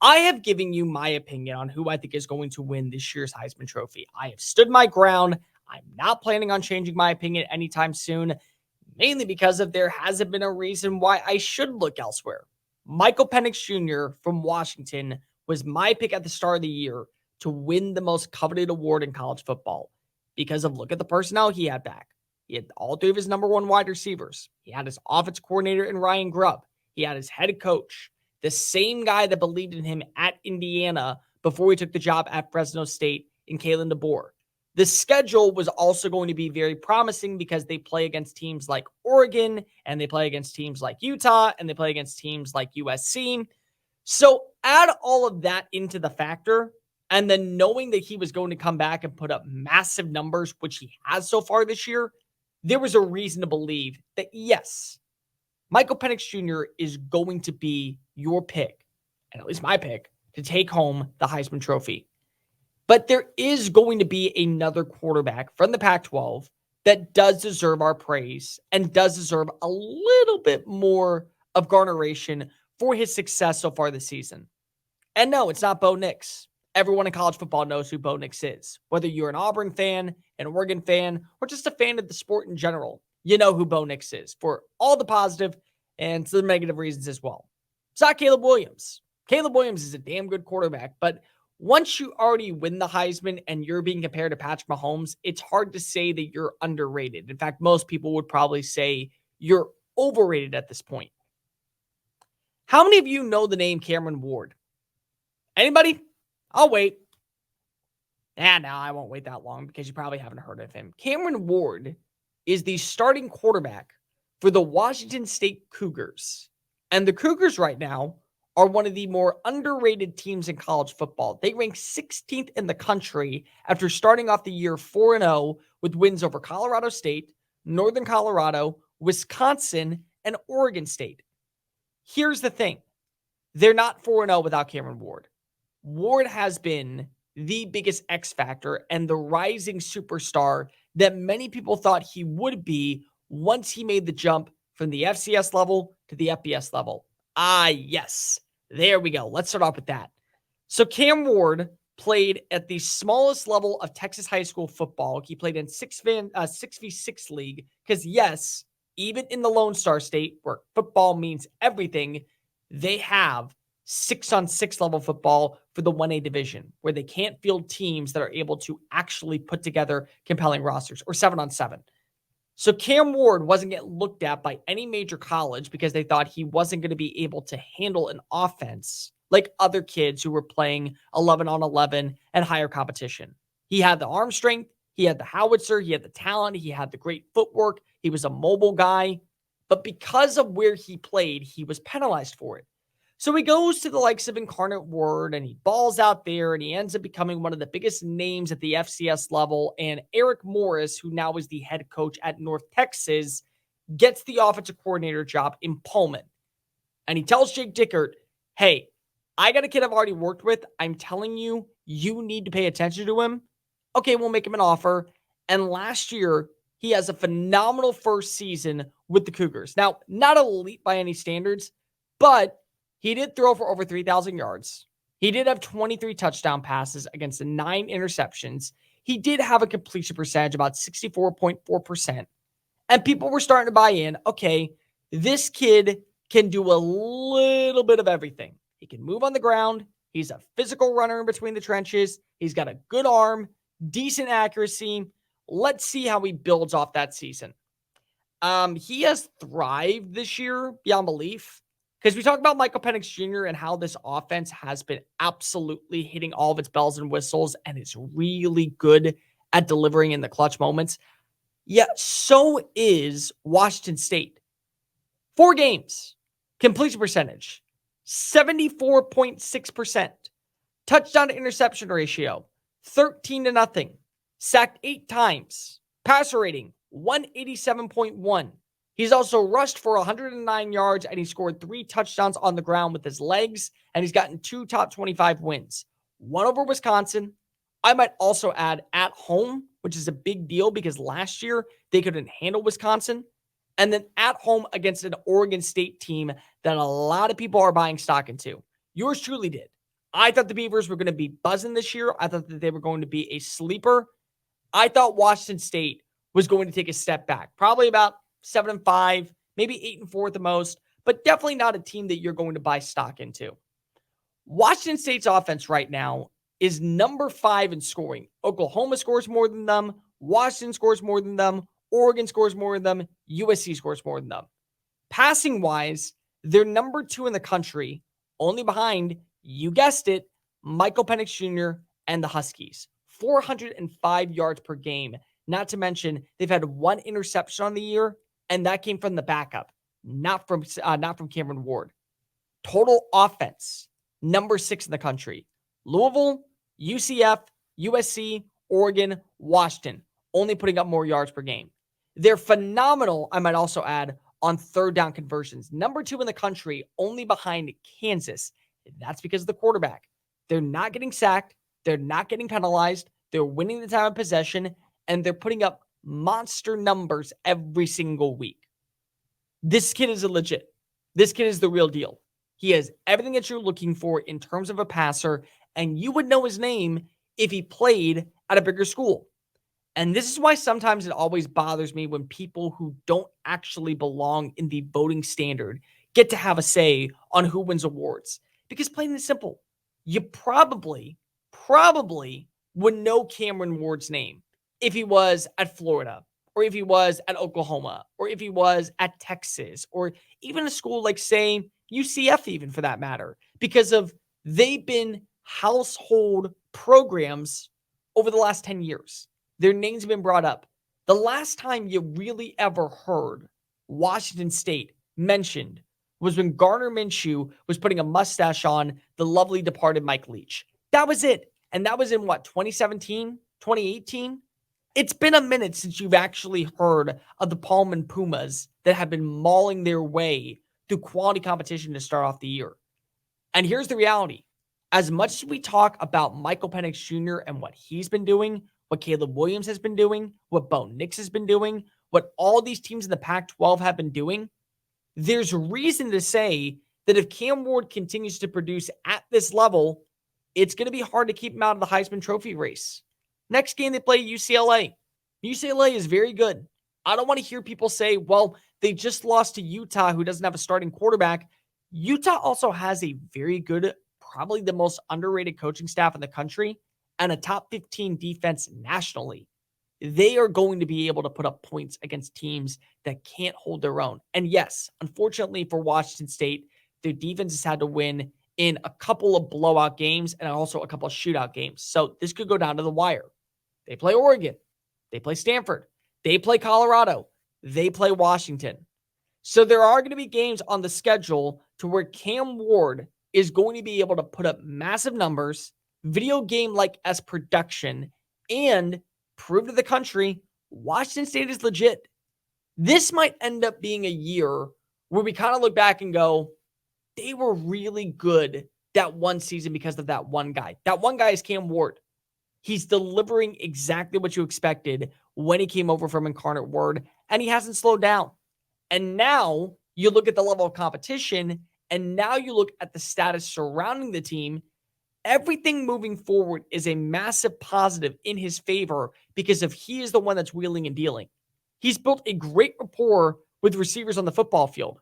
I have given you my opinion on who I think is going to win this year's Heisman Trophy. I have stood my ground. I'm not planning on changing my opinion anytime soon, mainly because there hasn't been a reason why I should look elsewhere. Michael Penix Jr. from Washington was my pick at the start of the year to win the most coveted award in college football because of look at the personnel he had back. He had all three of his number one wide receivers. He had his offensive coordinator in Ryan Grubb. He had his head coach, the same guy that believed in him at Indiana before he took the job at Fresno State in Kalen DeBoer. The schedule was also going to be very promising because they play against teams like Oregon and they play against teams like Utah and they play against teams like USC. So add all of that into the factor, and then knowing that he was going to come back and put up massive numbers, which he has so far this year, there was a reason to believe that, yes, Michael Penix Jr. is going to be your pick, and at least my pick, to take home the Heisman Trophy. But there is going to be another quarterback from the Pac-12 that does deserve our praise and does deserve a little bit more of garneration for his success so far this season. And no, it's not Bo Nix. Everyone in college football knows who Bo Nix is. Whether you're an Auburn fan, an Oregon fan, or just a fan of the sport in general, you know who Bo Nix is for all the positive and some negative reasons as well. It's not Caleb Williams. Caleb Williams is a damn good quarterback, but once you already win the Heisman and you're being compared to Patrick Mahomes, it's hard to say that you're underrated. In fact, most people would probably say you're overrated at this point. How many of you know the name Cameron Ward? Anybody? I'll wait. No, I won't wait that long because you probably haven't heard of him. Cameron Ward is the starting quarterback for the Washington State Cougars. And the Cougars right now are one of the more underrated teams in college football. They rank 16th in the country after starting off the year 4-0 with wins over Colorado State, Northern Colorado, Wisconsin, and Oregon State. Here's the thing. They're not 4-0 without Cameron Ward. Ward has been the biggest X factor and the rising superstar that many people thought he would be once he made the jump from the FCS level to the FBS level. Yes. There we go. Let's start off with that. So Cam Ward played at the smallest level of Texas high school football. He played in 6v6 league because, yes, even in the Lone Star State where football means everything, they have 6-on-6 level football for the 1A division where they can't field teams that are able to actually put together compelling rosters, or 7-on-7. So Cam Ward wasn't getting looked at by any major college because they thought he wasn't going to be able to handle an offense like other kids who were playing 11-on-11 and higher competition. He had the arm strength, he had the howitzer, he had the talent, he had the great footwork, he was a mobile guy. But because of where he played, he was penalized for it. So he goes to the likes of Incarnate Word and he balls out there and he ends up becoming one of the biggest names at the FCS level. And Eric Morris, who now is the head coach at North Texas, gets the offensive coordinator job in Pullman. And he tells Jake Dickert, hey, I got a kid I've already worked with. I'm telling you, you need to pay attention to him. Okay, we'll make him an offer. And last year, he has a phenomenal first season with the Cougars. Now, not elite by any standards, but he did throw for over 3,000 yards. He did have 23 touchdown passes against 9 interceptions. He did have a completion percentage about 64.4%. And people were starting to buy in. Okay, this kid can do a little bit of everything. He can move on the ground. He's a physical runner in between the trenches. He's got a good arm, decent accuracy. Let's see how he builds off that season. He has thrived this year beyond belief. Because we talk about Michael Penix Jr. and how this offense has been absolutely hitting all of its bells and whistles and is really good at delivering in the clutch moments. Yeah, so is Washington State. 4 games, completion percentage, 74.6%. Touchdown to interception ratio, 13-0. Sacked 8 times. Passer rating, 187.1. He's also rushed for 109 yards, and he scored 3 touchdowns on the ground with his legs, and he's gotten 2 top 25 wins. 1 over Wisconsin. I might also add at home, which is a big deal because last year they couldn't handle Wisconsin. And then at home against an Oregon State team that a lot of people are buying stock into. Yours truly did. I thought the Beavers were going to be buzzing this year. I thought that they were going to be a sleeper. I thought Washington State was going to take a step back, probably about 7-5, maybe 8-4 at the most, but definitely not a team that you're going to buy stock into. Washington State's offense right now is number 5 in scoring. Oklahoma scores more than them. Washington scores more than them. Oregon scores more than them. USC scores more than them. Passing wise, they're number 2 in the country, only behind, you guessed it, Michael Penix Jr. and the Huskies. 405 yards per game. Not to mention, they've had 1 interception on the year, and that came from the backup, not from Cameron Ward. Total offense, number 6 in the country. Louisville, UCF, USC, Oregon, Washington, only putting up more yards per game. They're phenomenal, I might also add, on third down conversions. Number 2 in the country, only behind Kansas. That's because of the quarterback. They're not getting sacked. They're not getting penalized. They're winning the time of possession, and they're putting up monster numbers every single week. This kid is legit. This kid is the real deal. He has everything that you're looking for in terms of a passer, and you would know his name if he played at a bigger school. And this is why sometimes it always bothers me when people who don't actually belong in the voting standard get to have a say on who wins awards. Because plain and simple, you probably would know Cameron Ward's name if he was at Florida, or if he was at Oklahoma, or if he was at Texas, or even a school like, say, UCF even for that matter, because of they've been household programs over the last 10 years. Their names have been brought up. The last time you really ever heard Washington State mentioned was when Gardner Minshew was putting a mustache on the lovely departed Mike Leach. That was it. And that was in what, 2017, 2018? It's been a minute since you've actually heard of the Pullman Pumas that have been mauling their way through quality competition to start off the year. And here's the reality. As much as we talk about Michael Penix Jr. and what he's been doing, what Caleb Williams has been doing, what Bo Nix has been doing, what all these teams in the Pac-12 have been doing, there's reason to say that if Cam Ward continues to produce at this level, it's going to be hard to keep him out of the Heisman Trophy race. Next game, they play UCLA. UCLA is very good. I don't want to hear people say, well, they just lost to Utah, who doesn't have a starting quarterback. Utah also has a very good, probably the most underrated coaching staff in the country, and a top 15 defense nationally. They are going to be able to put up points against teams that can't hold their own. And yes, unfortunately for Washington State, their defense has had to win in a couple of blowout games and also a couple of shootout games. So this could go down to the wire. They play Oregon. They play Stanford. They play Colorado. They play Washington. So there are going to be games on the schedule to where Cam Ward is going to be able to put up massive numbers, video game-like as production, and prove to the country Washington State is legit. This might end up being a year where we kind of look back and go, they were really good that one season because of that one guy. That one guy is Cam Ward. He's delivering exactly what you expected when he came over from Incarnate Word, and he hasn't slowed down. And now you look at the level of competition, and now you look at the status surrounding the team. Everything moving forward is a massive positive in his favor because of he is the one that's wheeling and dealing. He's built a great rapport with receivers on the football field.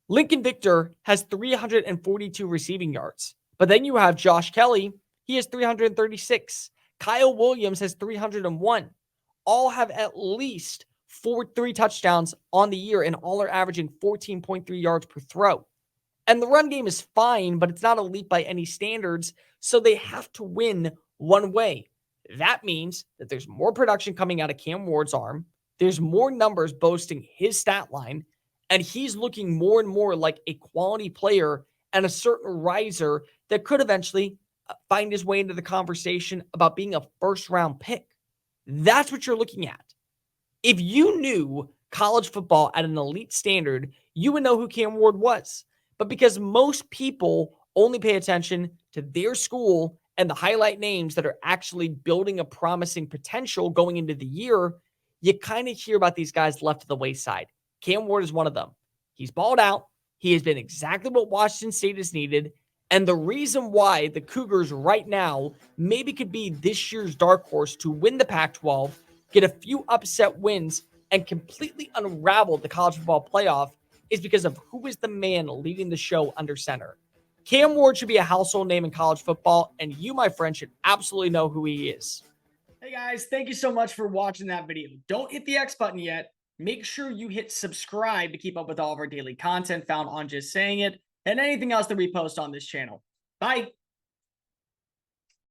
Lincoln Victor has 342 receiving yards, but then you have Josh Kelly. He has 336. Kyle Williams has 301. All have at least 3 touchdowns on the year, and all are averaging 14.3 yards per throw. And the run game is fine, but it's not elite by any standards, so they have to win one way. That means that there's more production coming out of Cam Ward's arm. There's more numbers boasting his stat line, and he's looking more and more like a quality player and a certain riser that could eventually find his way into the conversation about being a first-round pick. That's what you're looking at. If you knew college football at an elite standard, you would know who Cam Ward was. But because most people only pay attention to their school and the highlight names that are actually building a promising potential going into the year, you kind of hear about these guys left to the wayside. Cam Ward is one of them. He's balled out. He has been exactly what Washington State has needed. And the reason why the Cougars right now maybe could be this year's dark horse to win the Pac 12, get a few upset wins, and completely unravel the college football playoff is because of who is the man leading the show under center. Cam Ward should be a household name in college football, and you, my friend, should absolutely know who he is. Hey guys, thank you so much for watching that video. Don't hit the X button yet. Make sure you hit subscribe to keep up with all of our daily content found on Just Saying It and anything else that we post on this channel. Bye.